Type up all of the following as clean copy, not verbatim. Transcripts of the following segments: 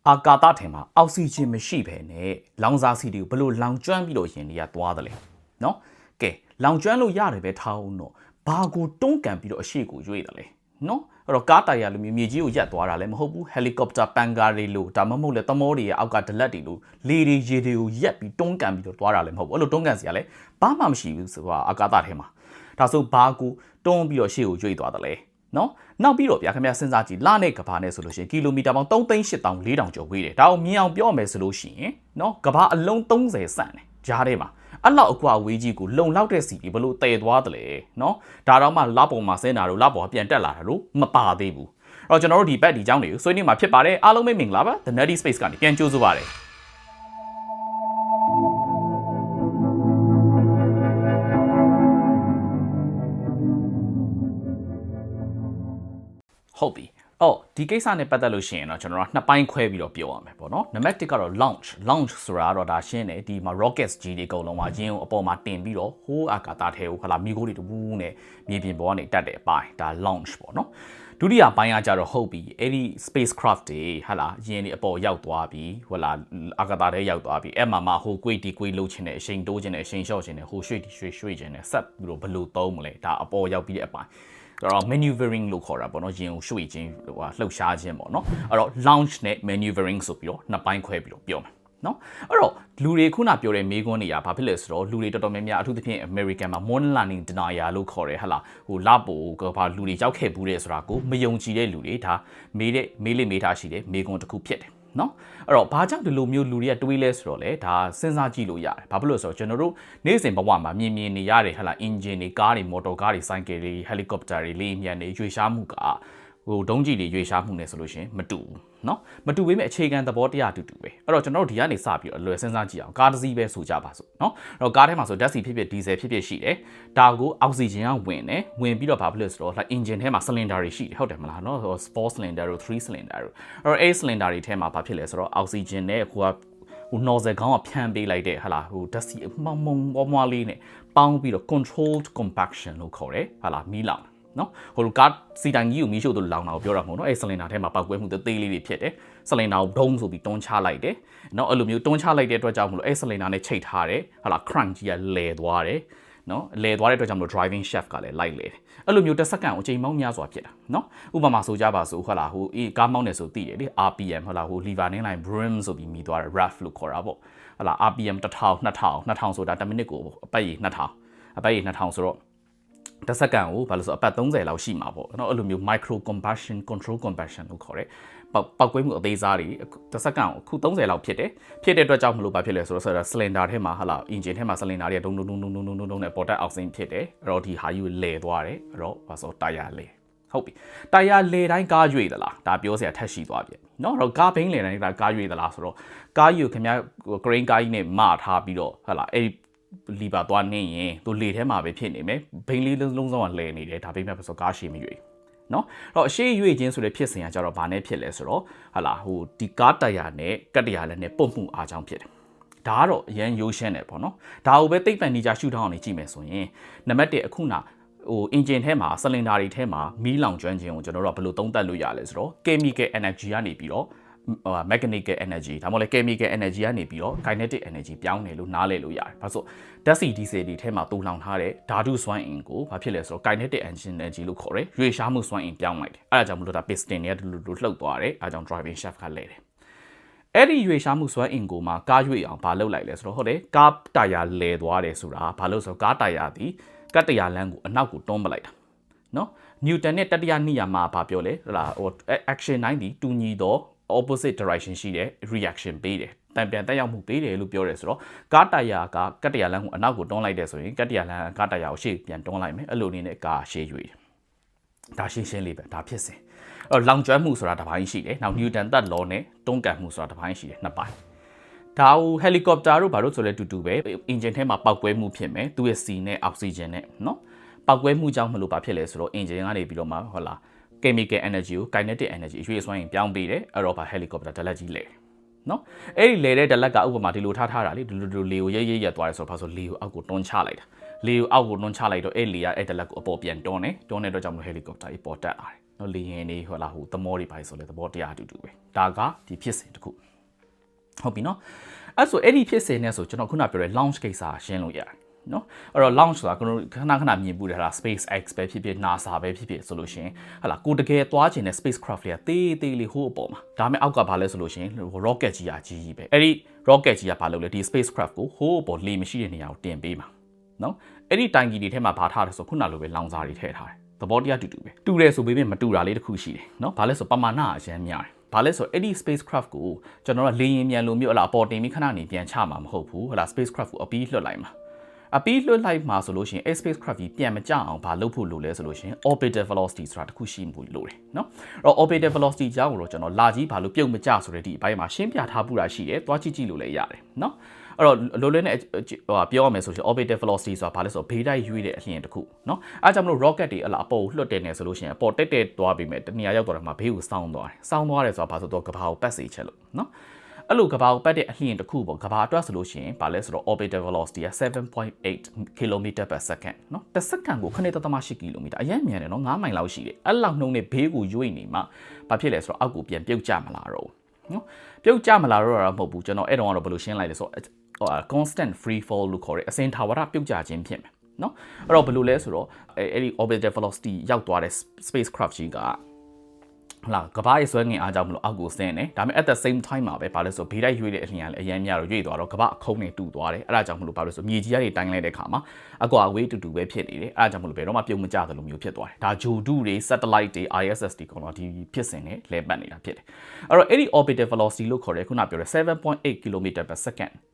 အာကာသထဲမှာအောက်ဆီဂျင်မရှိဘဲနဲ့လောင်စာဆီတွေကိုဘလို့လောင်ကျွမ်းပြီးတော့ယင်တွေကသွားတယ်လေနော်ကဲလောင်ကျွမ်းလို့ရတယ်ပဲထားအောင်တော့ဘာကိုတွန်းကန်ပြီးတော့အရှိကိုရွေ့တယ်လေနော်အဲ့တော့ကားတိုင်ရလိုမျိုးမြေကြီးကိုရက်သွားတာလည်းမဟုတ်ဘူးဟယ်လီကော်ပတာပန်ကာတွေလို့ဒါမှမဟုတ်လေသမောတွေရဲ့အောက်ကဒလက်တွေလို့လေတွေရေတွေကိုရက်ပြီးတွန်းကန်ပြီးတော့သွားတာလည်းမဟုတ်ဘူးအဲ့လိုတွန်းကန်စီကလည်းဘာမှမရှိဘူးဆိုတာအာကာသထဲမှာဒါဆိုဘာကိုတွန်းပြီးတော့ရှေ့ကိုရွေ့သွားတယ်လေနော်နောက်ပြီးတော့ဗျာခင်ဗျာစဉ်းစားကြည့်လနဲ့ကဘာနဲ့ဆိုလို့ရှိရင်ကီလိုမီတာပေါင်း3,840,000ကျော်ဝေးတယ်ဒါအောင်မြင်အောင်ပြောမယ်ဆိုလို့ရှိရင်နော်ကဘာအလုံး30ဆန့်တယ်ကြားထဲမှာအဲ့လောက်အကွာဝေးကြီးကိုလုံလောက်တဲ့စီဘလို့တည်သွားတယ်လေနော်ဒါတော့မှလပေါ်မှာဆင်းတာတို့လပေါ်ပြန်တက်လာတာတို့မပါသေးဘူးအဲ့တော့ကျွန်တော်တို့ဒီဘက်ဒီเจ้าတွေကိုဆွေးနွေးမှာဖြစ်ပါတယ်အားလုံးပဲမင်္ဂလာပါ The Nerdy Space ကနေပြန်ကြိုးစားပါတယ်ဟုတ်ပြီအော်ဒီကိစ္စနဲ့ပတ်သက်လို့ရှိရင်တော့ကျွန်တော်တို့နှစ်ပိုင်းခွဲပြီးတော့ပြောရမယ်ပေါ့နော်နံပါတ်1ကတော့ launch ဆိုတာကတော့ဒါရှင်းတယ်ဒီမှာ rockets ကြီးတွေအကုန်လုံးမှာရင်းကိုအပေါ်မှာတင်ပြီးတော့ဟိုးအာကာသထဲကိုခလာမိခိုးတွေတူးနဲ့မြေပြင်ပေါ်ကနေတက်တဲ့အပိုင်းဒါ launch ပေါ့နော်ဒုတိယပိုင်းကကြတော့ဟုတ်ပြီအဲ့ဒီ spacecraft တွေဟာလာရင်းတွေအပေါ်ရောက်သွားပြီဟိုလာအာကာသထဲရောက်သွားပြီအဲ့မှာဟိုကွေ့တီကွေ့လှုပ်ချင်တဲ့အရှိန်တိုးချင်တဲ့အရှိန်လျှော့ချင်တဲ့ဟိုရွှေ့တီရွှေ့ချင်တဲ့ဆက်ပြီးတော့ဘယ်လိုသုံးမလဲဒါအပေါ်ရောက်ပြီးတဲ့အပိုင်းတော့ maneuvering လို့ခေါ်တာပေါ့နော်ရင်ကိုရွှေ့ခြင်းလှုပ်ရှားခြင်းပေါ့နော်အဲ့တော့ launch နဲ့ maneuvering ဆိုပြီးတော့နှစ်ပိုင်းခွဲပြီးတော့ပြောမယ်နော်အဲ့တော့လူတွေခုနပြောတဲ့မေးခွန်းတွေကဘာဖြစ်လဲဆိုတော့လူတွေတော်တော်များများအထူးသဖြင့် American မှာ moon landing denier လို့ခေါ်တယ်ဟလာဟိုလပိုကဘာလူတွေရောက်ခဲ့ဘူးတဲ့ဆိုတာကိုမယုံကြည်တဲ့လူတွေဒါမေးထားရှိတယ်မေးခွန်းတစ်ခုဖြစ်တယ်နော်အဲ့တော့ဘာကြောင့်ဒီလိုမျိုးလူတွေကတွေးလဲဆိုတော့လေဒါစဉ်းစားကြည့်လို့ရတယ်ဘာဖြစ်လို့ဆိုတော့ကျွန်တော်တို့နေ့စဉ်ဘဝမှာမြင်နေရတယ်ဟလာ engine တွေကားတွေမော်တော်ကားတွေဆိုင်ကယ်တွေ helicopter တွေလေယာဉ်ပျံတွေရွေ့ရှားမှုကဟိုဒုံးကြီးတွေရွေ့ရှားမှုနဲ့ဆိုလို့ရှိရင်မတူဘူးเนาะမတူပေမဲ့အခြေခံသဘောတရားတူပဲအဲ့တော့ကျွန်တော်တို့ဒီကနေစပြီးတော့အလွယ်စဉ်းစားကြည့်အောင်ကားတစ်စီးပဲဆိုကြပါစို့เนาะအဲ့တော့ကားထဲမှာဆိုဓာတ်ဆီဖြစ်ဒီဇယ်ဖြစ်ရှိတယ်ဒါကိုအောက်ဆီဂျင်ကဝင်တယ်ဝင်ပြီးတော့ဘာဖြစ်လို့ဆိုတော့ engine ထဲမှာ cylinder တွေရှိတယ်ဟုတ်တယ်မလားเนาะ4 cylinder တို့3 cylinder တို့အဲ့တော့8 cylinder တွေထဲမှာဘာဖြစ်လဲဆိုတော့အောက်ဆီဂျင်နဲ့ဟိုnozzle ခေါင်းကဖြန်းပေးလိုက်တဲ့ဟလာဟိုဓာတ်ဆီမုံမွားလေးနဲ့ပေါင်းပြီးတော့ controlled compaction လို့ခေါ်တယ်ဟလာမီးလောင်နော်ဟိုကားစီတိုင်ကြီးကိုမီးရှို့သူလောင်တာကိုပြောတာမဟုတ်နော်အဲ့ဆလင်ဒါထဲမှာပောက်ကွဲမှုသေးလေးတွေဖြစ်တယ်ဆလင်ဒါကိုဒုံးဆိုပြီးတွန်းချလိုက်တယ်နော်အဲ့လိုမျိုးတွန်းချလိုက်တဲ့အတွက်ကြောင့်မလို့အဲ့ဆလင်ဒါနဲ့ချိတ်ထားတယ်ဟာလာ crank ကြီးကလဲသွားတယ်နော်လဲသွားတဲ့အတွက်ကြောင့်မလို့ driving shaft ကလည်းလိုက်လဲတယ်အဲ့လိုမျိုးတစ်စက္ကန့်ကိုအချိန်မောင်းများစွာဖြစ်တာနော်ဥပမာဆိုကြပါစို့ဟာလာဟိုကားမောင်းနေဆိုသိတယ်လေ RPM ဟာလာဟို lever နင်းလိုက် brim ဆိုပြီးမိသွားတယ် rough လို့ခေါ်တာပေါ့ဟာလာ RPM 1000 2000ဆိုတာ10မိနစ်ကိုအပတ်ရေ2000ဆိုတော့တစ်စက္ကန့်ကိုဘာလို့ဆိုအပတ်30လောက်ရှိမှာပေါ့เนาะအဲ့လိုမျိုး micro combustion control combustion လို့ခေါ်တယ်ပောက်ကွဲမှုအသေးစားတွေတစ်စက္ကန့်ကိုအခု30လောက်ဖြစ်တဲ့အတွက်ကြောင့်မလို့ဘာဖြစ်လဲဆိုတော့ cylinder ထဲမှာဟာလာ engine ထဲမှာ cylinder တွေကဒုံနဲ့ပေါ်တက်အောက်ဆင်းဖြစ်တယ်အဲ့တော့ဒီဟာယူလဲသွားတယ်အဲ့တော့ဘာဆိုတာယာလဲဟုတ်ပြီတာယာလေတိုင်းကားရွေ့သလားဒါပြောစရာထက်ရှိသွားပြီเนาะတော့ကားဘိန်းလေတိုင်းကားရွေ့သလားဆိုတော့ကားယူခင်ဗျာ crane ကားကြီးနဲ့မထားပြီးတော့ဟာလာအဲ့လီဘာသွားနေရင်သူလေထဲမှာပဲဖြစ်နေမယ်ဘိန်းလေးလုံးစုံကလဲနေတယ်ဒါပေမဲ့ဆိုကားရှည်မရွေ့เนาะအဲ့တော့အရှိရွေ့ခြင်းဆိုတဲ့ဖြစ်စဉ်ကကြတော့ဘာနဲ့ဖြစ်လဲဆိုတော့ဟာလာဟိုဒီကားတရာနဲ့ကတ်တရာလည်းနဲ့ပုတ်မှုအားကြောင့်ဖြစ်တယ်ဒါကတော့အရန်ရိုးရှင်းတယ်ပေါ့နော်ဒါကိုပဲသိပ္ပံနေကြရှုထောင်းအောင်နေကြည့်မယ်ဆိုရင်နံပါတ်1အခုနဟို engine ထဲမှာ cylinder တွေထဲမှာမီးလောင်ကျွမ်းခြင်းကိုကျွန်တော်တို့ကဘယ်လိုသုံးသပ်လို့ရလဲဆိုတော့ chemical energy ကနေပြီးတော့mechanical energy ဒါမှမဟုတ် chemical energy ကနေပြီးတော့ kinetic energy ပြောင်းတယ်လို့နားလည်လို့ရတယ်။ဘာလို့ဓာတ်ဆီဒီဇယ်တွေထဲမှာတူလောင်ထားတဲ့ဓာတုစွမ်းအင်ကိုဘာဖြစ်လဲဆိုတော့ kinetic energy လို့ခေါ်တယ်။ရွေ့ရှားမှုစွမ်းအင်ပြောင်းလိုက်တယ်။အဲဒါကြောင့်မလို့ဒါ piston တွေကဒီလိုလှုပ်သွားတယ်။အဲဒါကြောင့် driving shaft ကလဲတယ်။အဲ့ဒီရွေ့ရှားမှုစွမ်းအင်ကိုမှကားရွေ့အောင်ဘာလုပ်လိုက်လဲဆိုတော့ဟုတ်တယ်ကားတာယာလဲသွားတယ်ဆိုတာဘာလို့ဆိုတော့ကားတာယာသည်ကတ်တရာလမ်းကိုအနောက်ကိုတွန်းပလိုက်တာ။နော်နျူတန်နဲ့တတိယနိယာမဘာပြောလဲဟလာဟို action 9ဒီတူညီတော့ opposite direction ရှိတဲ့ reaction ပေးတယ်တန်ပြန်တက်ရောက်မှုပေးတယ်လို့ပြောတယ်ဆိုတော့ကားတရာကကတ်တရာလမ်းကိုအနောက်ကိုတွန်းလိုက်တယ်ဆိုရင်ကတ်တရာလမ်းကားတရာကိုရှေ့ပြန်တွန်းလိုက်မယ်အဲ့လိုအနေနဲ့ကားရှေ့ရွေ့တယ်ဒါရှင်းလေးပဲဒါဖြစ်စဉ်အဲ့လောင်ကျွမ်းမှုဆိုတာတစ်ပိုင်းရှိတယ်နောက် Newton သက် law နဲ့တွန်းကန်မှုဆိုတာတစ်ပိုင်းရှိတယ်နှစ်ပိုင်းဒါဟို helicopter တို့ဘာလို့ဆိုလဲတူပဲ engine ထဲမှာပောက်ကွဲမှုဖြစ်မယ်သူ့ရဲ့ C နဲ့ oxygen နဲ့နော်ပောက်ကွဲမှုကြောင့်မလို့ဘာဖြစ်လဲဆိုတော့ engine ကနေပြီးတော့မှဟုတ်လားchemical energy ကို kinetic energy အရွေ့စွမ်းရင်ပြောင်းပေးတယ်အဲ့တော့ဗာ helicopter ဒလက်ကြီးလဲနော်အဲ့ဒီလဲတဲ့ဒလက်ကဥပမာဒီလိုထားတာလေဒီလိုလေကိုရဲသွားတယ်ဆိုတော့ဘာဆိုလေကိုအောက်ကိုတွန်းချလိုက်တာလေကိုအောက်ကိုတွန်းချလိုက်တော့အဲ့လေကအဲ့ဒလက်ကိုအပေါ်ပြန်တွန်းတဲ့အတွက်ကြောင့်မို့ helicopter ကြီးပေါ်တက်လာတယ် နော်လေရင်နေဟိုလာဟိုသမောတွေပါဆိုလဲသဘောတရားအတူတူပဲဒါကဒီဖြစ်စဉ်တစ်ခုဟုတ်ပြီနော်အဲ့ဆိုအဲ့ဒီဖြစ်စဉ်နဲ့ဆိုကျွန်တော်ခုနပြောတဲ့ launch ကိစ္စရှင်းလို့ရတယ်နော်အဲ့တော့ launch ဆိုတာကျွန်တော်ခဏမြင်ပူတယ်ဟာ SpaceX ပဲဖြစ်ဖြစ် NASA ပဲဖြစ်ဖြစ်ဆိုလို့ရှင်ဟာလာကိုတကယ်သွားခြင်းနဲ့ spacecraft တွေကသေးလေးဟိုးအပေါ်မှာဒါပေမဲ့အောက်ကဘာလဲဆိုလို့ရှင် rocket ကြီးကြီးပဲအဲ့ဒီ rocket ကြီးကဘာလုပ်လဲဒီ spacecraft ကိုဟိုးအပေါ်လေမရှိတဲ့နေရာကိုတင်ပေးမှာနော်အဲ့ဒီတိုင်ကြီးတွေထဲမှာဘာထားလဲဆိုခုနလိုပဲလောင်စာတွေထည့်ထားတယ်သဘောတရားတူပဲတူတယ်ဆိုပေမဲ့မတူတာလေးတစ်ခုရှိတယ်နော်ဘာလဲဆိုပမာဏအရန်များတယ်ဘာလဲဆိုအဲ့ဒီ spacecraft ကိုကျွန်တော်ကလေရင်မြန်လိုမျိုးဟလာပေါ်တင်ပြီးခဏနေပြန်ချမှာမဟုတ်ဘူးဟလာ spacecraft ကိုအပြီးလွှတ်လိုက်မှာအပြီးလွှတ်လိုက်မှာဆိုလို့ရှိရင် spacecraft ကြီးပြန်မကျအောင်ဘာလုပ်ဖို့လိုလဲဆိုလို့ရှိရင် orbital velocity ဆိုတာတစ်ခုရှိမှုလိုတယ်နော်အဲ့တော့ orbital velocity ကြောင့်တော့ကျွန်တော်လာကြီးဘာလို့ပြုတ်မကျဆိုတဲ့ဒီအပိုင်းမှာရှင်းပြထားပူတာရှိတယ်သွားကြည့်လို့လည်းရတယ်နော်အဲ့တော့လိုလေးနဲ့ပြောရမယ်ဆိုရင် orbital velocity ဆိုတာဘာလဲဆိုတော့ဘေးတိုက်ရွေးတဲ့အလျင်တစ်ခုเนาะအားကြောင့်မလို့ rocket တွေအလားအပေါ်လွှတ်တယ်နေဆိုလို့ရှိရင်အပေါ်တက်သွားပြီးမဲ့တနေရာရောက်တော့တယ်မှာဘေးကိုစောင်းသွားတယ်ဆိုတာဘာဆိုတော့ကဘာကိုပတ်စေချက်လို့เนาะအဲ့လိုကဘာကိုပတ်တဲ့အလျင်တစ်ခုပေါ့ကဘာအတွက်ဆိုလို့ရှိရင်ဘာလဲဆိုတော့ orbital velocity က 7.8 km/s เนาะတစ်စက္ကန့်ကို9.8 km အရင်မြန်တယ်เนาะ9မိုင်လောက်ရှိတယ်အဲ့လောက်နှုန်းနဲ့ဘေးကိုရွေ့နေမှဘာဖြစ်လဲဆိုတော့အောက်ကိုပြန်ပြုတ်ကျမလာတော့နော်ပြုတ်ကျမလာတော့တာမဟုတ်ဘူးကျွန်တော်အဲ့တော့ဘယ်လိုရှင်းလိုက်လဲဆိုတော့ constant free fall လို့ခေါ်တဲ့အစင်ထာဝရပြုတ်ကျခြင်းဖြစ်မယ်နော်အဲ့တော့ဘယ်လိုလဲဆိုတော့အဲ့ဒီ orbital velocity ရောက်သွားတဲ့ spacecraft ကြီးကဟလာကဘာရဲ့ဆွဲငင်အားကြောင့်မလို့အောက်ကိုဆင်းတယ်ဒါပေမဲ့ at the same time မှာပဲဘာလဲဆိုဘေးတိုက်ရွေ့တဲ့အလျင်လည်းအရင်များတော့ရွေ့သွားတော့ကဘာအခုံးနေတူသွားတယ်အဲ့ဒါကြောင့်မလို့ဘာလို့ဆိုမြေကြီးကနေတိုင်းလိုက်တဲ့အခါမှာအကွာအဝေးတူပဲဖြစ်နေတယ်အဲ့ဒါကြောင့်မလို့ဘယ်တော့မှပြုတ်မကျသလိုမျိုးဖြစ်သွားတယ်ဒါဂျိုဒုတွေ satellite တွေ ISS တွေကောင်တော့ဒီဖြစ်စဉ်နဲ့လဲပတ်နေတာဖြစ်တယ်အဲ့တော့အဲ့ဒီ orbital velocity လို့ခေါ်တဲ့ခုနပြောတဲ့ 7.8 km/s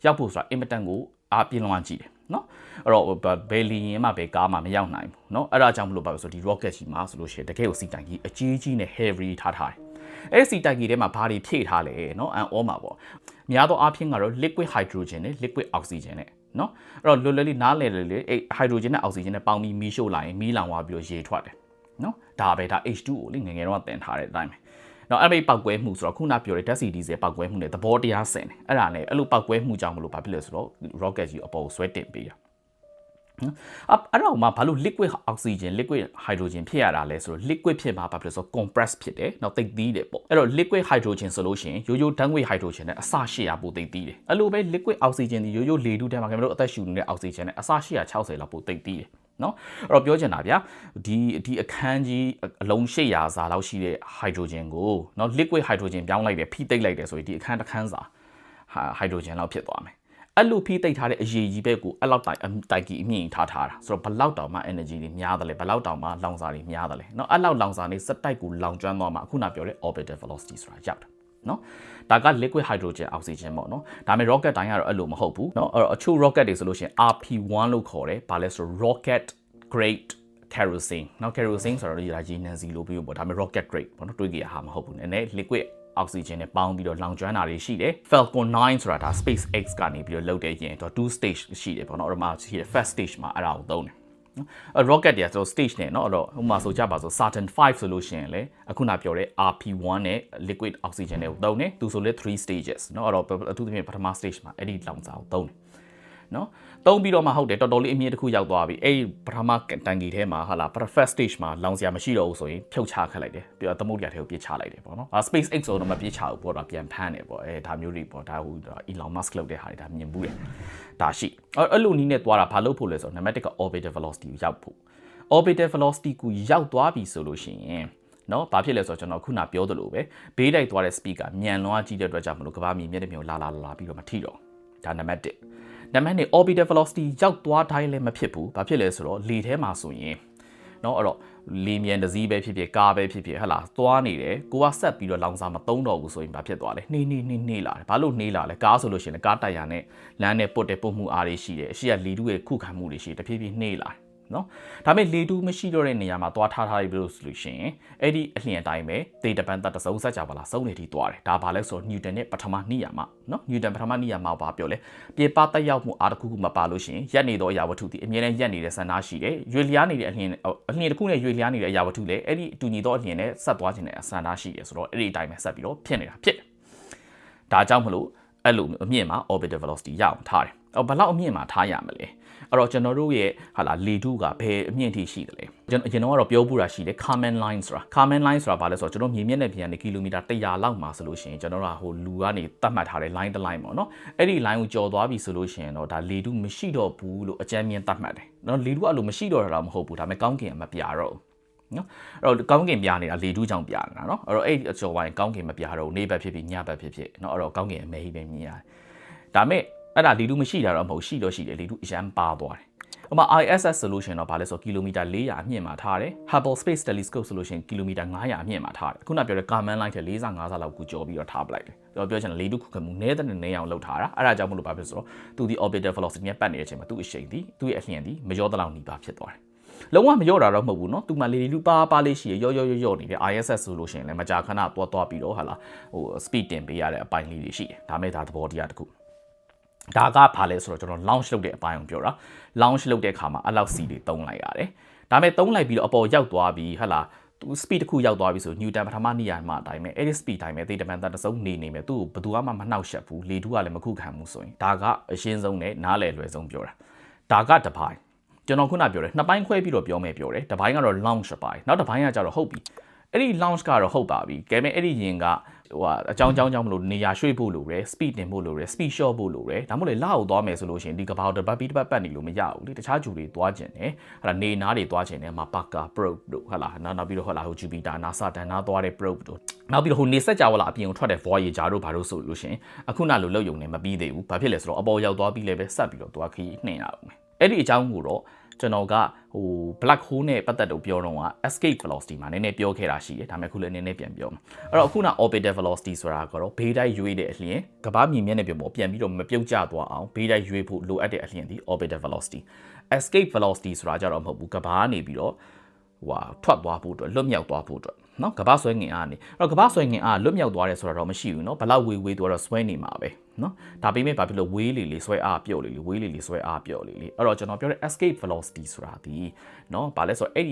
ရောက်ဖို့ဆိုတာအင်မတန်ကိုအားပြင်းလွှမ်းကြည့်တယ်နော်အဲ့တော့ဘယ်လီရင်မှဘယ်ကားမှမရောက်နိုင်ဘူးเนาะအဲ့ဒါကြောင့်မလို့ပါဆိုဒီ rocket ကြီးမှာဆိုလို့ရှိရင်တကယ်ကိုစီတိုင်ကြီးအကြီးနဲ့ heavy ထားတယ်အဲ့စီတိုင်ကြီးထဲမှာဘာတွေဖြည့်ထားလဲเนาะအန်အောမှာပေါ့များသောအားဖြင့်ကတော့ liquid hydrogen နဲ့ liquid oxygen နဲ့เนาะအဲ့တော့လွယ်လွယ်လေးနားလည်လေအဲ့ hydrogen နဲ့ oxygen နဲ့ပေါင်းပြီးမီးရှို့လိုက်ရင်မီးလောင်သွားပြီးတော့ရေထွက်တယ်เนาะဒါပဲဒါ H2O လေးငယ်တော့တင်ထားတဲ့အတိုင်းပဲနော်အဲ့ဒီပောက်ကွဲမှုဆိုတော့ခုနပြောတဲ့ ဓာတ်ဆီဒီဇယ်ပောက်ကွဲမှုနဲ့သဘောတရားဆင်တယ်အဲ့ဒါနဲ့အဲ့လိုပောက်ကွဲမှုကြောင့်မလို့ဘာဖြစ်လဲဆိုတော့ rocket ကြီးအပေါ်ဆွဲတင်ပေးတာအဲ့တော့မှဘာလို့ liquid oxygen liquid hydrogen ဖြစ်ရတာလဲဆိုတော့ liquid ဖြစ်မှာဘာဖြစ်လဲဆိုတော့ compress ဖြစ်တယ်နောက်သိပ်သီးတယ်ပေါ့အဲ့တော့ liquid hydrogen ဆိုလို့ရှိရင်ရိုးဓာတ်ငွေ့ hydrogen နဲ့အစ800ပိုသိပ်သီးတယ်အဲ့လိုပဲ liquid oxygen ဒီရိုးလေထုထဲမှာခင်ဗျားတို့အသက်ရှူနေတဲ့ oxygen နဲ့အစ860လောက်ပိုသိပ်သီးတယ်နော်အဲ့တော့ပြောချင်တာဗျာဒီအခန်းကြီးအလုံး800စာလောက်ရှိတဲ့ hydrogen ကိုနော် liquid hydrogen ပြောင်းလိုက်တယ်ဖိသိပ်လိုက်တယ်ဆိုရင်ဒီအခန်းတစ်ခန်းစာ hydrogen လောက်ဖြစ်သွားမယ်အဲ့လိုဖိသိပ်ထားတဲ့အရေးကြီးပဲကိုအဲ့လောက်တိုင်ကြီးအမြင့်ထားတာဆိုတော့ဘလောက်တောင်မှ energy တွေများတယ်လေဘလောက်တောင်မှလောင်စာတွေများတယ်လေနော်အဲ့လောက်လောင်စာနေစက်တိုက်ကိုလောင်ကျွမ်းသွားမှအခုနပြောတဲ့ orbital velocity ဆိုတာရောက်တယ်နော်ဒါက liquid hydrogen oxygen ပေါ့နော်ဒါပေမဲ့ rocket တိုင်းကတော့အဲ့လိုမဟုတ်ဘူးနော်အဲ့တော့အချို့ rocket တွေဆိုလို့ရှိရင် RP1 လို့ခေါ်တယ်ဘာလဲဆိုတော့ rocket grade kerosene နော် kerosene ဆိုတော့ဒီရေနံစီလိုပြီးပေါ့ဒါပေမဲ့ rocket grade ပေါ့နော်တွေးကြရဟာမဟုတ်ဘူးနည်းနည်း liquid oxygen နဲ့ပေါင်းပြီးတော့လောင်ကျွမ်းတာတွေရှိတယ် Falcon 9ဆိုတာဒါ SpaceX ကနေပြီးတော့လုပ်တဲ့ရင်တော့2 stage ရှိတယ်ပေါ့နော်အဲ့ဒါမှရှိတယ် first stage မှာအဲ့ဒါကိုသုံးတယ်rocket တွေကဆို stage နဲ့เนาะအဲ့တော့ဟိုမှာဆိုကြပါဆို Saturn 5ဆိုလို့ရှိရင်လေအခုနပြောတဲ့ RP1 နဲ့ liquid oxygen တွေကိုသုံးတယ်သူဆိုလေ3 stages เนาะအဲ့တော့အထူးသဖြင့်ပထမ stage မှာအဲ့ဒီလောင်စာကိုသုံးတယ်နော်သုံးပြီးတော့မှဟုတ်တယ်တော်တော်လေးအမြင့်တစ်ခုရောက်သွားပြီအဲ့ဒီပထမတန်ကြီးထဲမှာဟာလာ first stage မှာလောင်စရာမရှိတော့ဘူးဆိုရင်ဖြုတ်ချခတ်လိုက်တယ်ပြီးတော့သမုဒ္ဒရာထဲကိုပြစ်ချလိုက်တယ်ပေါ့နော်SpaceX ဆိုတော့မပြစ်ချဘူးပေါ့တော့ပြန်ဖမ်းတယ်ပေါ့ဒါမျိုးတွေပေါ့ဒါဟို Elon Musk လုပ်တဲ့ဟာတွေဒါမြင်ဘူးတယ်ဒါရှိအဲ့လိုနည်းနဲ့သွားတာဘာလို့ဖို့လဲဆိုတော့ name က orbital velocity ကိုရောက်ဖို့ orbital velocity ကိုရောက်သွားပြီဆိုလို့ရှိရင်နော်ဘာဖြစ်လဲဆိုတော့ကျွန်တော်ခုနပြောသလိုပဲဘေးတိုက်သွားတဲ့ speed ကမြန်လွန်အားကြီးတဲ့အတွက်ကြောင့်မလို့ကမ္ဘာမြေမြင့်တဲ့မျိုးလာပြီးတော့မထိတော့ဒါ နံပါတ် 1 နံပါတ် 2 orbital velocity ရောက်သွားတိုင်းလည်းမဖြစ်ဘူးဘာဖြစ်လဲဆိုတော့လေထဲမှာဆိုရင်နော်အဲ့တော့လေမြန်တစ်စီးပဲဖြစ်ဖြစ်ကားပဲဖြစ်ဖြစ်ဟဟလာသွားနေတယ်ကိုကဆက်ပြီးတော့လောင်စာမသုံးတော့ဘူးဆိုရင်ဘာဖြစ်သွားလဲနှေးလာတယ်ဘာလို့နှေးလာလဲကားဆိုလို့ရှိရင်ကားတိုက်ရနဲ့လမ်းနဲ့ပုတ်မှုအားတွေရှိတယ်အရှိကလေတူးရဲ့ခုခံမှုတွေရှိတယ်တဖြည်းဖြည်းနှေးလာတယ်နော်ဒါပေမဲ့လေတူးမရှိတော့တဲ့နေရာမှာသွားထားပြီးလို့ဆိုလို့ရှိရင်အဲ့ဒီအလျင်တိုင်းပဲဒေတာပန်တတစုံစက်ကြပါလားစုံနေထိသွားတယ်ဒါဘာလဲဆိုတော့နျူတန်နဲ့ပထမနိယာမနော်နျူတန်ပထမနိယာမဘာပြောလဲပြေပတက်ရောက်မှုအားတစ်ခုခုမပါလို့ရှိရင်ရက်နေတော့အရာဝတ္ထုဒီအမြဲတမ်းရက်နေတဲ့ဆန္ဒရှိတယ်ရွေလျားနေတဲ့အလျင်တစ်ခုနဲ့ရွေလျားနေတဲ့အရာဝတ္ထုလေအဲ့ဒီတူညီတော့အလျင်နဲ့ဆက်သွားခြင်းနဲ့ဆန္ဒရှိတယ်ဆိုတော့အဲ့ဒီအတိုင်းပဲဆက်ပြီးတော့ဖြစ်နေတာဖြစ်ဒါကြောင့်မလို့အဲ့လိုအမြင့်မှာ orbital velocity ရအောင်ထားတယ်ဘယ်လောက်အမြင့်မှာထားရမလဲ အဲ့တော့ကျွန်တော်တို့ရဲ့ဟာလာလေထုကဘယ်အမြင့်ထိရှိတယ်လဲကျွန်တော်ကတော့ပြောပူတာရှိတယ် Kármán line ဆိုတာ Kármán line ဆိုတာဘာလဲဆိုတော့ကျွန်တော်မြေမျက်နှာပြင်ကနေကီလိုမီတာ100လောက်မှာဆိုလို့ရှိရင်ကျွန်တော်တို့ကဟိုလူကနေတတ်မှတ်ထားတဲ့ line တစ် line ပေါ့နော်အဲ့ဒီ line ကိုကျော်သွားပြီဆိုလို့ရှိရင်တော့ဒါလေထုမရှိတော့ဘူးလို့အကြမ်းမြင်တတ်မှတ်တယ်နော်လေထုကလို့မရှိတော့တာမဟုတ်ဘူးဒါပေမဲ့ကောင်းကင်ကမပြတော့နော်အဲ့တော့ကောင်းကင်ပြနေတာလေထုကြောင့်ပြနေတာနော်အဲ့တော့အဲ့အကျော်ပိုင်းကောင်းကင်မပြတော့နေဘက်ဖြစ်ဖြစ်ညဘက်ဖြစ်ဖြစ်နော်အဲ့တော့ကောင်းကင်အမဲကြီးပဲမြင်ရတယ်ဒါပေမဲ့အဲ့ဒါလေထုမရှိတာတော့မဟုတ်ရှိတော့ရှိတယ်လေထုအရန်ပါသွားတယ်ဥပမာ ISS solution တော့ဘာလဲဆိုကီလိုမီတာ400အမြင့်မှာထားတယ် Hubble Space Telescope solution ကီလိုမီတာ900အမြင့်မှာထားတယ်ခုနပြောတဲ့ Kármán line ထက်45ဆလောက်ကိုကျော်ပြီးတော့ထားပလိုက်တယ်ကျွန်တော်ပြောချင်တယ်လေထုခုခမှုနည်းတဲ့နေအောင်လောက်ထားတာအဲ့ဒါကြောင့်မလို့ဘာဖြစ်ဆိုတော့သူဒီ orbital velocity နဲ့ပတ်နေတဲ့အချိန်မှာသူ့အရှိန်ဒီသူ့ရဲ့အလျင်ဒီမရောတလောက်နီးပါဖြစ်သွားတယ်လုံးဝမရော့တာတော့မဟုတ်ဘူးเนาะသူမှလေထုပါလေးရှိရော့နေတဲ့ ISS ဆိုလို့ရှိရင်လည်းမကြာခဏသွားပြီးတော့ဟာလာဟို speed တင်ပေးရတဲ့အပိုင်းလေးတွေရှိတယ်ဒါမဲ့ဒါသဘောတရားတစ်ခုဒါကဘာလဲဆိုတော့ကျွန်တော် launch လုပ်တဲ့အပိုင်းကိုပြောတာ launch လုပ်တဲ့အခါမှာအဲ့လောက်စီတွေတုံးလိုက်ရတယ်ဒါမဲ့တုံးလိုက်ပြီးတော့အပေါ်ရောက်သွားပြီးဟာလာသူ speed တစ်ခုရောက်သွားပြီဆို Newton ပထမနေရာမှာအတိုင်းပဲအဲ့ဒီ speed တိုင်းပဲသေတမန်တစုံနေမယ်သူ့ကိုဘယ်သူမှမနှောက်ယှက်ဘူးလေထုကလည်းမခုခံဘူးဆိုရင်ဒါကအရှင်းဆုံးနဲ့နားလည်လွယ်ဆုံးပြောတာဒါကတစ်ပိုင်းကျွန်တော်ခုနပြောတယ်နှစ်ပိုင်းခွဲပြီးတော့ပြောတယ်တစ်ပိုင်းကတော့ launch ပိုင်းနောက်တစ်ပိုင်းကကျတော့ဟုတ်ပြီအဲ့ဒီ launch ကတော့ဟုတ်ပါပြီကဲမဲ့အဲ့ဒီယင်ကဟိုအကြောင်းမလို့နေရာရွှေ့ဖို့လိုတယ် speed တင်ဖို့လိုတယ် speed short ဖို့လိုတယ်ဒါမှမဟုတ်လေလောက်သွားမယ်ဆိုလို့ရှိရင်ဒီကဘာတပတ်ပြီးတပတ်ပတ်နေလို့မရဘူးလေတခြားဂျူတွေသွားကျင်တယ်ဟာနေနားတွေသွားကျင်တယ်မှာ Parker probe တို့ဟာလာနောက်ပြီးတော့ဟာလာဟို Jupiter NASA တန်နာသွားတဲ့ probe တို့နောက်ပြီးတော့ဟိုနေဆက်ကြဝဠာအပြင်ကိုထွက်တဲ့ Voyager တို့ဘာလို့ဆိုလို့ရှိရင်အခုနလိုလောက်ယုံနေမပြီးသေးဘူးဘာဖြစ်လဲဆိုတော့အပေါ်ရောက်သွားပြီးလည်းပဲဆက်ပြီးတော့သူကခီးနှင်ရအောင်မယ်အဲ့ဒီအကြောင်းကိုတော့ကျွန်တော်ကဟို black hole နဲ့ပတ်သက်လို့ပြောတော့က escape velocity မှာနည်းနည်းပြောခဲ့တာရှိတယ်ဒါပေမဲ့ခုလည်းနည်းနည်းပြန်ပြောမယ်အဲ့တော့အခုန orbital velocity ဆိုတာကတော့ဘေးတိုက်ရွေးတဲ့အလျင်ကမ္ဘာမြေမျက်နှာပြင်ပေါ်ပြန်ပြီးတော့မပြုတ်ကျသွားအောင်ဘေးတိုက်ရွေးဖို့လိုအပ်တဲ့အလျင်ဒီ orbital velocity escape velocity ဆိုတာကြတော့မဟုတ်ဘူးကမ္ဘာကနေပြီးတော့ဟိုထွက်သွားဖို့အတွက်လွတ်မြောက်သွားဖို့အတွက်နော်ကမ္ဘာဆွဲငင်အားနေအဲ့တော့ကမ္ဘာဆွဲငင်အားလွတ်မြောက်သွားတယ်ဆိုတာတော့မရှိဘူးနော်ဘလောက်ဝေးသွားတော့ဆွဲနေမှာပဲနော်ဒါပေမဲ့ဘာဖြစ်လို့ဝေးလေဆွဲအားပြော့လေဝေးလေဆွဲအားပြော့လေအဲ့တော့ကျွန်တော်ပြောတဲ့ escape velocity ဆိုတာဒီနော်ဘာလဲဆိုတော့အဲ့ဒ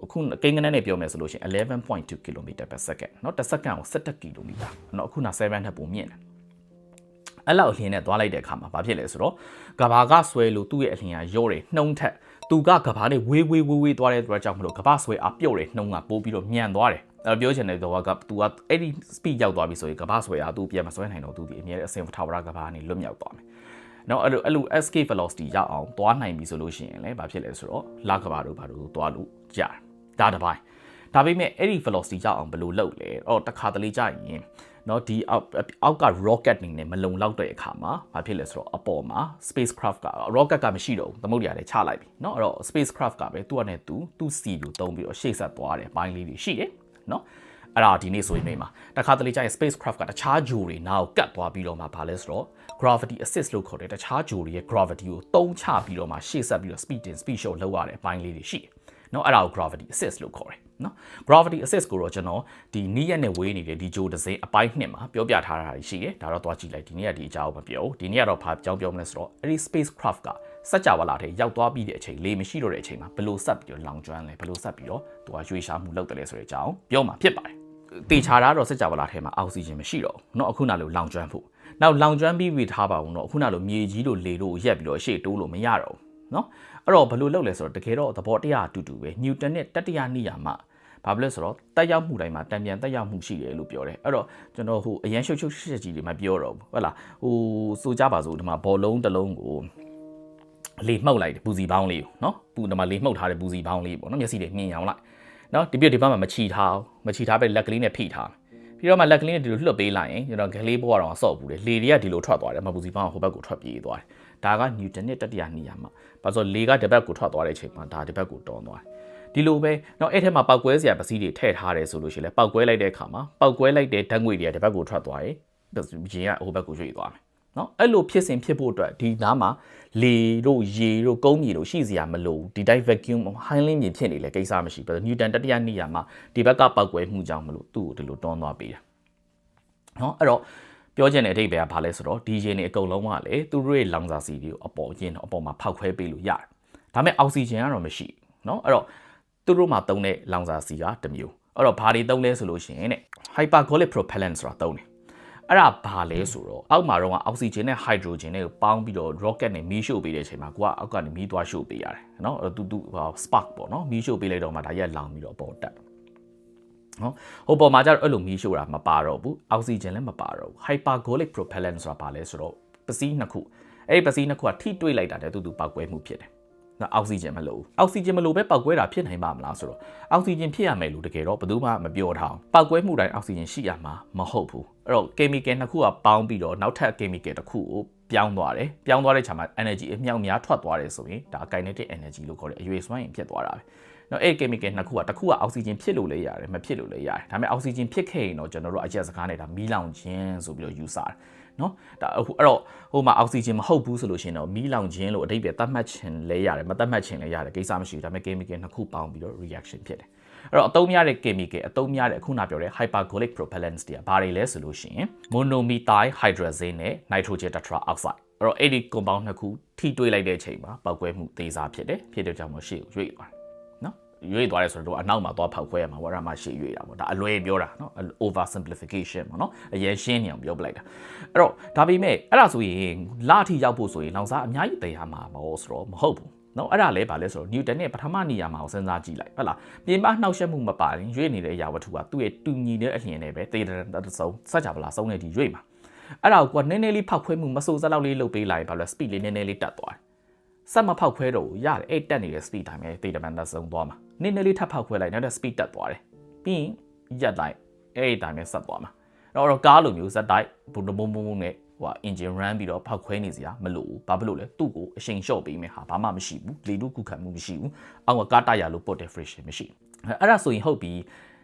ီအခုကိန်းဂဏန်းနဲ့ပြောမယ်ဆိုလို့ရှိရင် 11.2 km/s နော်တစ်စက္ကန့်ကို17 km နော်အခုန7နဲ့ပုံမြင့်တယ်အဲ့လောက်အလျင်နဲ့သွားလိုက်တဲ့အခါမှာဘာဖြစ်လဲဆိုတော့ကဘာကဆွဲလို့သူ့ရဲ့အလျင်ကရော့တယ်နှုံးထက်သူကကဘာနဲ့ဝေးသွားတဲ့အတွက်ကြောင့်မလို့ကဘာဆွဲအားပြုတ်တယ်နှုံးကပိုးပြီးတော့မြန်သွားတယ်အဲ့ပြောချင်တဲ့တော့ကသူကအဲ့ဒီ speed ရောက်သွားပြီဆိုရင်ကဘာဆွဲအားသူပြန်မဆွဲနိုင်တော့သူဒီအမြဲအစင်ထာဝရကဘာကနေလွတ်မြောက်သွားမယ်နော်အဲ့လို escape velocity ရအောင်သွားနိုင်ပြီဆိုလို့ရှိရင်လည်းဘာဖြစ်လဲဆိုတော့လာကဘာတို့ဘာလို့သွားလို့ရတယ်ဒါတစ်ပိုင်းဒါပေမဲ့အဲ့ဒီ velocity ရအောင်ဘယ်လိုလုပ်လဲအော်တစ်ခါတလေကြာရင်နော်ဒီအောက်က rocket နေနဲ့မလုံလောက်တဲ့အခါမှာဘာဖြစ်လဲဆိုတော့အပေါ်မှာ spacecraft က rocket ကမရှိတော့ဘူးသမုဒ္ဒရာတွေချလိုက်ပြီနော်အဲ့တော့ spacecraft ကပဲသူ့အနေနဲ့သူ့ C ကိုတုံးပြီးတော့ရှေ့ဆက်သွားတယ်ဘိုင်းလေးတွေရှိတယ်နော်အဲ့ဒါဒီနေ့ဆိုရင်မှာတခါတလေကြာရင် spacecraft ကတခြားဂျိုတွေနားကိုကတ်သွားပြီးတော့မှဘာလဲဆိုတော့ gravity assist လို့ခေါ်တဲ့တခြားဂျိုတွေရဲ့ gravity ကိုတုံးချပြီးတော့မှရှေ့ဆက်ပြီးတော့ speed short လောက်ရတဲ့အပိုင်းလေးတွေရှိတယ်နော်အဲ့ဒါကို gravity assist လို့ခေါ်တယ်နော် gravity assist ကိုတော့ကျွန်တော်ဒီနီးရက်နဲ့ဝေးနေတဲ့ဒီဂျိုတစ်စိမ်းအပိုင်းနှစ်မှာပြောပြထားတာရှိတယ်ဒါတော့သွားကြည့်လိုက်ဒီနေ့ကဒီအကြောင်းမပြောဘူးဒီနေ့ကတော့ဘာအကြောင်းပြောမလဲဆိုတော့အဲ့ဒီ spacecraft ကစัจ java လာထဲရောက်သွားပြီးတဲ့အချိန်လေမရှိတော့တဲ့အချိန်မှာဘယ်လိုဆက်ပြီးတော့လောင်ကျွမ်းလဲဘယ်လိုဆက်ပြီးတော့သူကရွေးရှားမှုလုပ်တယ်လဲဆိုတဲ့အကြောင်းပြောမှာဖြစ်ပါတယ်တေချာတာတော့စัจ java လာထဲမှာအောက်ဆီဂျင်မရှိတော့ဘူးเนาะအခုနလိုလောင်ကျွမ်းဖို့နောက်လောင်ကျွမ်းပြီးထားပါဘူးเนาะအခုနလိုမြေကြီးတို့လေတို့ရက်ပြီးတော့ရှေ့တိုးလို့မရတော့ဘူးเนาะအဲ့တော့ဘယ်လိုလုပ်လဲဆိုတော့တကယ်တော့သဘောတရားအတူတူပဲနျူတန်နဲ့တတိယနိယာမဘာဖြစ်လဲဆိုတော့တက်ရောက်မှုတိုင်းမှာတံပြန်တက်ရောက်မှုရှိတယ်လို့ပြောတယ်အဲ့တော့ကျွန်တော်ဟိုအရန်ရှုပ်ချက်ကြီးတွေမပြောတော့ဘူးဟုတ်လားဟိုဆိုကြပါစို့ဒီမှာဘောလုံးတစ်လုံးကိုလေမှုတ်လိုက်တယ်ပူစီပေါင်းလေးကိုနော်ပူဒီမှာလေမှုတ်ထားတဲ့ပူစီပေါင်းလေးပေါ့နော်မျက်စိတွေမြင်အောင်လိုက်နော်ဒီဘက်မှာမချီထားပဲလက်ကလေးနဲ့ဖိထားပြီးတော့မှလက်ကလေးနဲ့ဒီလိုလွှတ်ပေးလိုက်ရင်ကျွန်တော်ကလေးဘောကတော့ဆော့ဘူးလေလေတွေကဒီလိုထွက်သွားတယ်မပူစီပေါင်းဟိုဘက်ကိုထွက်ပြေးသွားတယ်ဒါကနျူတန်နဲ့တတိယနိယာမဘာလို့လေကဒီဘက်ကိုထွက်သွားတဲ့အချိန်မှာဒါဒီဘက်ကိုတွန်းသွားတယ်ဒီလိုပဲเนาะအဲ့ထဲမှာပောက်ကွဲစရာပစ္စည်းတွေထည့်ထားတယ်ဆိုလို့ရှိရင်လည်းပောက်ကွဲလိုက်တဲ့အခါမှာပောက်ကွဲလိုက်တဲ့ဓာတ်ငွေတွေကဒီဘက်ကိုထွက်သွားရင်ရင်ကဟိုဘက်ကိုရွေ့သွားမယ်เนาะအဲ့လိုဖြစ်စဉ်ဖြစ်ဖို့အတွက်ဒီနားမှာလေတို့ရေတို့ကုန်းမြေတို့ရှိစရာမလိုဘူးဒီတိုင်း vacuum highland မြေဖြစ်နေလေကိစ္စမရှိဘူးနျူတန်တတိယနိယာမှာဒီဘက်ကပောက်ကွဲမှုကြောင့်မလို့သူ့ကိုဒီလိုတွန်းသွားပေးတာเนาะအဲ့တော့ပြောချင်တဲ့အဓိပ္ပာယ်ကဘာလဲဆိုတော့ဒီရင်တွေအကုန်လုံးကလေသူတို့ရဲ့လောင်စာဆီတွေကိုအပေါ်မှာဖောက်ခွဲပေးလို့ရတယ်ဒါပေမဲ့အောက်ဆီဂျင်ကတော့မရှိဘူးเนาะအဲ့တော့သူတို့မှာသုံးတဲ့လောင်စာဆီကတစ်မျိုးအဲ့တော့ဘာတွေသုံးလဲဆိုလို့ရှိရင်တဲ့ hypergolic propellant ဆိုတာသုံးတယ် အဲ့ဒါဘာလဲဆိုတော့အောက်မှာတော့အောက်ဆီဂျင်နဲ့ဟိုက်ဒရိုဂျင်နဲ့ပေါင်းပြီးတော့ rocket နဲ့မီးရှို့ပေးတဲ့အချိန်မှာကိုကအောက်ကနေမီးသွားရှို့ပေးရတယ်နော်တူ spark ပေါ့နော်မီးရှို့ပေးလိုက်တော့မှဒါရက်လောင်ပြီးတော့ပေါ်တက်နော်ဟိုပေါ်မှာကျတော့အဲ့လိုမီးရှို့တာမပါတော့ဘူးအောက်ဆီဂျင်လည်းမပါတော့ဘူး hypergolic propellant ဆိုတာဘာလဲဆိုတော့ပစ္စည်းနှစ်ခုအဲ့ဒီပစ္စည်းနှစ်ခုကထိတွေ့လိုက်တာတဲ့တူပောက်ကွဲမှုဖြစ်တယ်နော်အောက်ဆီဂျင်မလို့အောက်ဆီဂျင်မလို့ပဲပောက်ကွဲတာဖြစ်နိုင်ပါမလားဆိုတော့အောက်ဆီဂျင်ဖြစ်ရမယ်လို့တကယ်တော့ဘယ်သူမှမပြောထားအောင်ပောက်ကွဲမှုတိုင်းအောက်ဆီဂျင်ရှိရမှာမဟုတ်ဘူးအဲ့တော့ chemical နှစ်ခုကပေါင်းပြီးတော့နောက်ထပ် chemical တစ်ခုကိုပြောင်းသွားတယ်ပြောင်းသွားတဲ့ချိန်မှာ energy အမြောက်များထွက်သွားတယ်ဆိုရင်ဒါ kinetic energy လို့ခေါ်တဲ့အရွေစွမ်းအင်ဖြစ်သွားတာပဲနော်အဲ့ chemical နှစ်ခုကတစ်ခုကအောက်ဆီဂျင်ဖြစ်လို့လည်းရတယ်မဖြစ်လို့လည်းရတယ်ဒါပေမဲ့အောက်ဆီဂျင်ဖြစ်ခဲ့ရင်တော့ကျွန်တော်တို့အချက်စကားနဲ့ဒါမီးလောင်ခြင်းဆိုပြီးတော့ယူဆတယ်နော်ဒါအဲ့တော့ဟိုမှာအောက်ဆီဂျင်မဟုတ်ဘူးဆိုလို့ရှိရင်တော့မီးလောင်ခြင်းလို့အဓိပ္ပာယ်သတ်မှတ်ခြင်းလည်းရတယ်မသတ်မှတ်ခြင်းလည်းရတယ်ကိစ္စမရှိဘူးဒါပေမဲ့ chemical နှစ်ခုပေါင်းပြီးတော့ reaction ဖြစ်တယ်အဲ့တော့အသုံးများတဲ့ chemical အသုံးများတဲ့အခုနပြောတဲ့ hypergolic propellants တွေကဘာတွေလဲဆိုလို့ရှိရင် monomethyl hydrazine နဲ့ nitrogen tetroxide အဲ့တော့အဲ့ဒီ compound နှစ်ခုထိတွေ့လိုက်တဲ့အချိန်မှာပောက်ကွဲမှုသေစာဖြစ်တယ်ဖြစ်တဲ့ကြောင့်မို့ရှေ့ကိုရွေ့သွားတယ်နော်ရွေ့သွားတယ်ဆိုတော့အနောက်မှာသွားဖောက်ခွဲရမှာပေါ့အဲ့ဒါမှရှေ့ရွေ့တာပေါ့ဒါအလွယ်ပြောတာနော် over simplification ပေါ့နော်အရင်ရှင်းနေအောင်ပြောပလိုက်တာအဲ့တော့ဒါပေမဲ့အဲ့ဒါဆိုရင်လအထိရောက်ဖို့ဆိုရင်လောင်စာအများကြီးတည်ရမှာမဟုတ်ဆိုတော့မဟုတ်ဘူးနော်အဲ့ဒါလည်းဗာလဲဆိုတော့ Newton နဲ့ပထမနေရာမှာကိုစဉ်းစားကြည့်လိုက်ဟုတ်လားပြင်ပနှောက်ယှက်မှုမပါရင်ရွေ့နေတဲ့အရာဝတ္ထုကသူ့ရဲ့တူညီတဲ့အလျင်နဲ့ပဲတေးတဲ့ဆုံးစัจ java လာဆုံးနေဒီရွေ့မှာအဲ့ဒါကိုနည်းနည်းလေးဖောက်ခွဲမှုမစိုးစက်လောက်လေးလုပ်ပေးလိုက်ဗာလဲ speed လေးနည်းနည်းလေးတက်သွားတယ်စက်မဖောက်ခွဲတော့ရတယ်အဲ့တက်နေတဲ့ speed တိုင်းပဲတေးတဲ့တက်ဆုံးသွားမှာနည်းနည်းလေးထပ်ဖောက်ခွဲလိုက်နောက်တဲ့ speed တက်သွားတယ်ပြီးရင်ရက်လိုက်အဲ့ဒီတိုင်းပဲဆက်သွားမှာတော့ကားလိုမျိုးဇက်တိုက်ဘုံဘုံနဲ့ဟို engine run ပြီးတော့ဖောက်ခွဲနေစရာမလိုဘူးဘာဖြစ်လို့လဲသူ့ကိုအရှိန်လျှော့ပေးမယ်ဟာဘာမှမရှိဘူးလေတုခုခံမှုမရှိဘူးအောက်ကကားတိုက်ရလို့ pot friction မရှိအဲ့ဒါဆိုရင်ဟုတ်ပြီ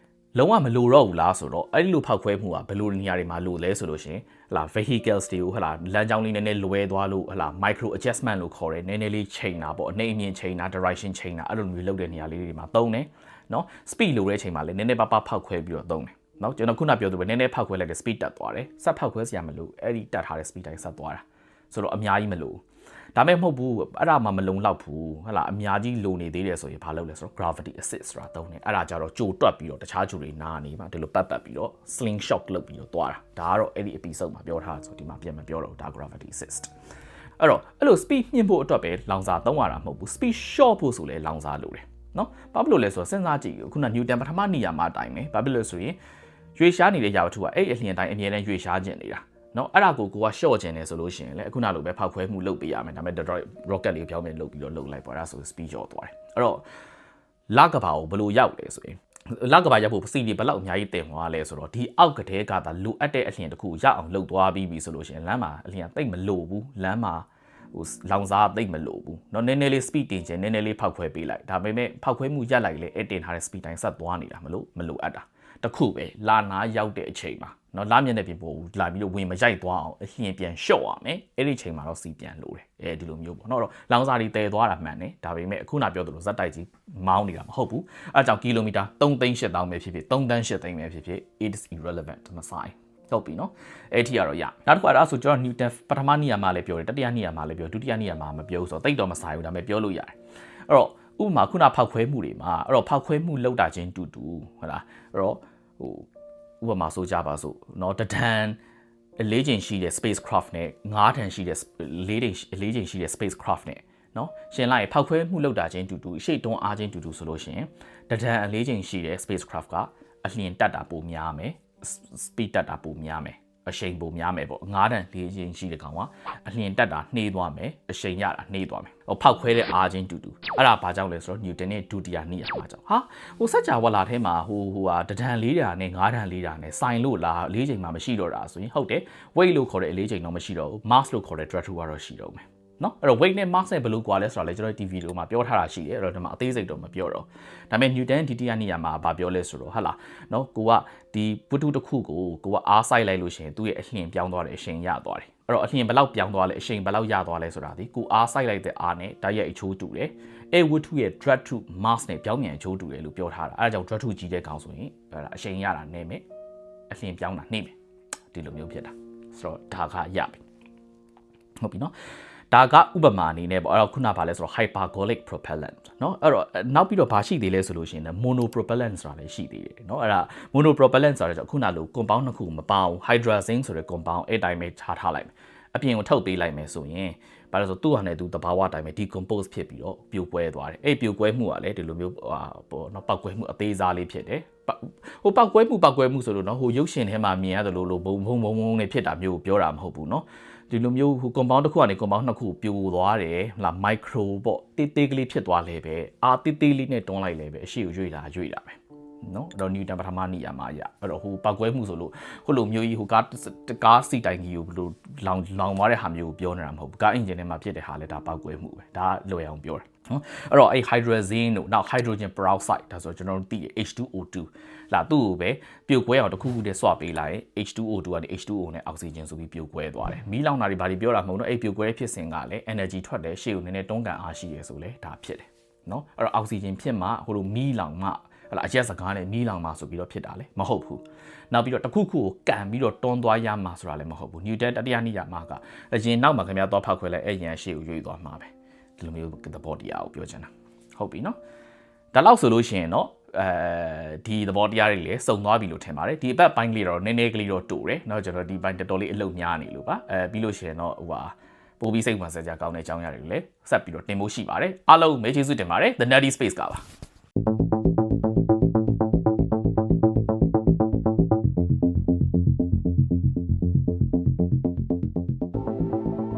လုံးဝမလိုတော့ဘူးလားဆိုတော့အဲ့ဒီလိုဖောက်ခွဲမှုကဘယ်လိုနေရာတွေမှာလိုလဲဆိုလို့ရှင်ဟလာ vehicles တွေကိုဟလာလမ်းကြောင်းလေးနည်းနည်းလွဲသွားလို့ဟလာ micro adjustment လို့ခေါ်တယ်နည်းနည်းလေးချိန်တာပေါ့အနေအမြင့်ချိန်တာ direction ချိန်တာအဲ့လိုမျိုးလုပ်တဲ့နေရာလေးတွေမှာသုံးတယ်နော် speed လိုတဲ့ချိန်မှာလည်းနည်းနည်းပါးပါးဖောက်ခွဲပြီးတော့သုံးတယ်နော်ကျွန်တော်ခုနပြောသလိုပဲနည်းနည်းဖောက်ခွဲလိုက်တဲ့ speed တက်သွားတယ်ဆက်ဖောက်ခွဲစရာမလိုအဲ့ဒီတက်ထားတဲ့ speed တိုင်းဆက်သွားတာဆိုတော့အများကြီးမလိုဒါမဲ့မဟုတ်ဘူးအဲ့ဒါမှမလုံလောက်ဘူးဟလာအများကြီးလိုနေသေးတယ်ဆိုရင်ဘာလုပ်လဲဆိုတော့ gravity assist ဆိုတာသုံးတယ်အဲ့ဒါကြတော့ကြိုတွက်ပြီးတော့တခြားဂျူတွေနားနေမှာဒီလိုပတ်ပြီးတော့ sling shot လုပ်ပြီးတော့သွားတာဒါကတော့အဲ့ဒီ episode မှာပြောထားဆိုဒီမှာပြန်မပြောတော့ဒါ gravity assist အဲ့တော့အဲ့လို speed မြင့်ဖို့အတွက်ပဲလောင်စာသုံးရတာမဟုတ်ဘူး speed short ဖို့ဆိုလဲလောင်စာလိုတယ်နော်ဘာဖြစ်လို့လဲဆိုတော့စဉ်းစားကြည့်ခုန Newton ပထမနေရာမှာအတိုင်းပဲဘာဖြစ်လို့ဆိုရင်ရွေရှားနေတဲ့ရာဝတ္ထုကအဲ့အလျင်တိုင်းအမြဲတမ်းရွေရှားကျင်နေတာနော်အဲ့ဒါကိုကရှော့ကျင်နေဆိုလို့ရှိရင်လေအခုနလိုပဲဖောက်ခွဲမှုလုပ်ပေးရမယ်ဒါပေမဲ့ rocket လေးကိုပြောင်းပြန်လုပ်ပြီးတော့လုပ်လိုက်ပါဒါဆို speed ကျော်သွားတယ်အဲ့တော့လကဘာကိုဘယ်လိုရောက်လဲဆိုရင်လကဘာရောက်ဖို့စီဒီဘယ်လောက်အများကြီးတင်သွားလဲဆိုတော့ဒီအောက်ကတည်းကသာလိုအပ်တဲ့အလျင်တစ်ခုရအောင်လုပ်သွားပြီးပြီဆိုလို့ရှိရင်လမ်းမှာအလျင်တိတ်မလိုဘူးလမ်းမှာဟိုလောင်စာတိတ်မလိုဘူးเนาะနည်းနည်းလေး speed တင်ခြင်းနည်းနည်းလေးဖောက်ခွဲပေးလိုက်ဒါပေမဲ့ဖောက်ခွဲမှုရက်လိုက်လေအဲ့တင်ထားတဲ့ speed တိုင်းဆက်သွားနေတာမလိုအပ်တာတခုပဲလာနာရောက်တဲ့အချိန်မှာเนาะလာမျက်နှာပြင်ပေါ်လာပြီးတော့ဝင်မရိုက်သွားအောင်အလျင်ပြန်လျှော့ရမယ်အဲ့ဒီချိန်မှာတော့စီပြန်လိုတယ်အဲဒီလိုမျိုးပေါ့เนาะတော့လောင်စာတွေတည်သွားတာမှန်တယ်ဒါပေမဲ့အခုနပြောသလိုဇက်တိုက်ကြီးမောင်းနေတာမဟုတ်ဘူးအဲအကြောင်းကီလိုမီတာ3,800,000ပဲဖြစ်ဖြစ်3,800,000ပဲဖြစ်ဖြစ် it is irrelevant မဆိုင်ဟုတ်ပြီနော်အဲ့ဒီကတော့ရနောက်တစ်ခုအဲ့ဒါဆိုကျွန်တော် Newton ပထမနေရာမှာလည်းပြောတယ်တတိယနေရာမှာလည်းပြောဒုတိယနေရာမှာမပြောဆိုတော့တိတ်တော့မဆိုင်ဘူးဒါပေမဲ့ပြောလို့ရတယ်အဲ့တော့ဥပမာခုနဖောက်ခွဲမှုတွေမှာအဲ့တော့ဖောက်ခွဲမှုလောက်တာချင်းတူဟုတ်လားအဲ့တော့ဟိုဥပမာဆိုကြပါစို့เนาะတဒန်4ချိန်ရှိတဲ့ spacecraft နဲ့5ထန်ရှိတဲ့4ချိန်ရှိတဲ့ spacecraft နဲ့เนาะရှင်လိုက်ဖောက်ခွဲမှုလောက်တာချင်းတူရှေ့တွန်းအားချင်းတူဆိုလို့ရှိရင်တဒန်4ချိန်ရှိတဲ့ spacecraft ကအလျင်တက်တာပိုများမယ်speed တက်တာပိုများမယ်အရှိန်ပိုများမယ်ပေါ့9တန်4ချင်းရှိတဲ့ကောင်ကအလျင်တက်တာနှေးသွားမယ်အရှိန်ရတာနှေးသွားမယ်ဟိုဖောက်ခွဲတဲ့အားချင်းတူအဲ့ဒါဘာကြောင့်လဲဆိုတော့ Newton နဲ့ဒုတိယနေရာမှာကြောင့်ဟာဟိုစัจ java လာထဲမှာဟိုတဒန်4တာနဲ့9တန်4တာနဲ့စိုင်လို့လား4ချိန်မှမရှိတော့တာဆိုရင်ဟုတ်တယ် weight လို့ခေါ်တဲ့4ချိန်တော့မရှိတော့ဘူး mass လို့ခေါ်တဲ့ drag through ကတော့ရှိတော့မယ်နော်အဲ့တော့ weight နဲ့ mass နဲ့ဘယ်လိုကွာလဲဆိုတာလေကျွန်တော်ဒီဗီဒီယိုမှာပြောထားတာရှိတယ်အဲ့တော့ဒီမှာအသေးစိတ်တော့မပြောတော့ဒါပေမဲ့ Newton ဒီတိယနေရာမှာဗာပြောလဲဆိုတော့ဟာလားနော်ကိုကဒီဝတ္ထုတစ်ခုကိုကအားစိုက်လိုက်လို့ရှိရင်သူ့ရဲ့အလျင်ပြောင်းသွားတယ်အရှိန်ရသွားတယ်အဲ့တော့အလျင်ဘယ်လောက်ပြောင်းသွားလဲအရှိန်ဘယ်လောက်ရသွားလဲဆိုတာဒီကိုအားစိုက်လိုက်တဲ့အားနဲ့တိုက်ရိုက်အချိုးတူတယ်အဲ့ဝတ္ထုရဲ့ drag to mass နဲ့ပြောင်းပြန်အချိုးတူတယ်လို့ပြောထားတာအဲ့ဒါကြောင့် drag to ကြီးတဲ့ကောင်ဆိုရင်အဲ့ဒါအရှိန်ရတာနည်းမယ်အလျင်ပြောင်းတာနှိမ့်မယ်ဒီလိုမျိုးဖြစ်တာဆိုတော့ဒါကရပြီဟုတ်ပြီနော် ဒါကဥပမာအနေနဲ့ပေါ့အဲ့တော့ခုနကဘာလဲဆိုတော့ hypergolic propellant เนาะအဲ့တော့နောက်ပြီးတော့ဘာရှိသေးလဲဆိုလို့ရှိရင် monopropellant ဆိုတာလည်းရှိသေးတယ်เนาะအဲ့ဒါ monopropellant ဆိုတာကျခုနလို compound နှစ်ခုမပေါင်း hydrazine ဆိုတဲ့ compound အဲ့တိုင်းပဲထားလိုက်မယ်အပြင်ကိုထုတ်ပေးလိုက်မယ်ဆိုရင်ဘာလို့ဆိုသူ့ဟာနဲ့သူတဘာဝအတိုင်းပဲ decompose ဖြစ်ပြီးတော့ပြိုကွဲသွားတယ်အဲ့ပြိုကွဲမှုကလည်းဒီလိုမျိုးပေါ့เนาะပောက်ကွဲမှုအသေးစားလေးဖြစ်တယ်ဟိုပောက်ကွဲမှုဆိုလို့เนาะဟိုရုပ်ရှင်ထဲမှာမြင်ရတယ်လို့ဘုံနေဖြစ်တာမျိုးကိုပြောတာမဟုတ်ဘူးเนาะဒီလိုမျိုးဟို compound တစ်ခုကနေ compound နှစ်ခုပြိုသွားတယ်ဟလာ micro ပေါ့တေးသေးကလေးဖြစ်သွားလဲပဲတေးသေးလေးနဲ့တွန်းလိုက်လဲပဲအရှိကိုရွေ့တာပဲနော်အဲ့တော့ Newton ပထမနိယာမအရအဲ့တော့ဟိုပောက်ကွဲမှုဆိုလို့ဟိုလိုမျိုးကြီးဟိုကားစီတိုင်ကြီးကိုဘလို့လောင်သွားတဲ့ဟာမျိုးကိုပြောနေတာမဟုတ်ဘူးကားအင်ဂျင်ထဲမှာဖြစ်တဲ့ဟာလဲဒါပောက်ကွဲမှုပဲဒါလွယ်အောင်ပြောတာနော်အဲ့တော့အဲ့ hydrazine တို့နောက် hydrogen peroxide ဒါဆိုကျွန်တော်တို့သိတယ် H2O2 လာသူ့ကိုပဲပြိုကွဲအောင်တစ်ခုခုတည်းဆွပေးလိုက်ရင် H2O2 ကနေ H2O နဲ့ oxygen ဆိုပြီးပြိုကွဲသွားတယ်မီးလောင်တာတွေဘာတွေပြောတာမဟုတ်တော့အဲ့ပြိုကွဲဖြစ်စဉ်ကလည်း energy ထွက်တယ်ရှေ့ကိုနည်းနည်းတွန်းကန်အားရှိရဆိုလဲဒါဖြစ်တယ်နော်အဲ့တော့ oxygen ဖြစ်မှဟိုလိုမီးလောင်မှဟလာအရက်စကားနဲ့မီးလောင်မှာဆိုပြီးတော့ဖြစ်တာလေမဟုတ်ဘူးနောက်ပြီးတော့တစ်ခုခုကိုကန်ပြီးတော့တွန်းသွားရမှာဆိုတာလည်းမဟုတ်ဘူး Newton တတိယနိယာမကအရင်နောက်မှာခင်ဗျားတော့ဖောက်ခွဲလိုက်အဲ့ရန်ရှေ့ကိုရွေ့သွားမှာပဲဒီလိုမျိုးသဘောတရားကိုပြောချင်တာဟုတ်ပြီနော်ဒါလောက်ဆိုလို့ရှိရင်တော့ဒီသဘောတရားတွေလည်းစုံသွားပြီလို့ထင်ပါတယ်ဒီအပတ်ပိုင်းလေးတော့နည်းနည်းကလေးတော့တူတယ်เนาะကျွန်တော်ဒီပိုင်းတော်တော်လေးအလုပ်များနေလို့ပါပြီးလို့ရှိရင်တော့ဟိုပါပို့ပြီးစိတ်ဝင်စားကြကောင်းတဲ့အကြောင်းအရာတွေလည်းဆက်ပြီးတော့တင်ဖို့ရှိပါတယ်အားလုံးမေးကျေးဇူးတင်ပါတယ် The Nerdy Space ကပါ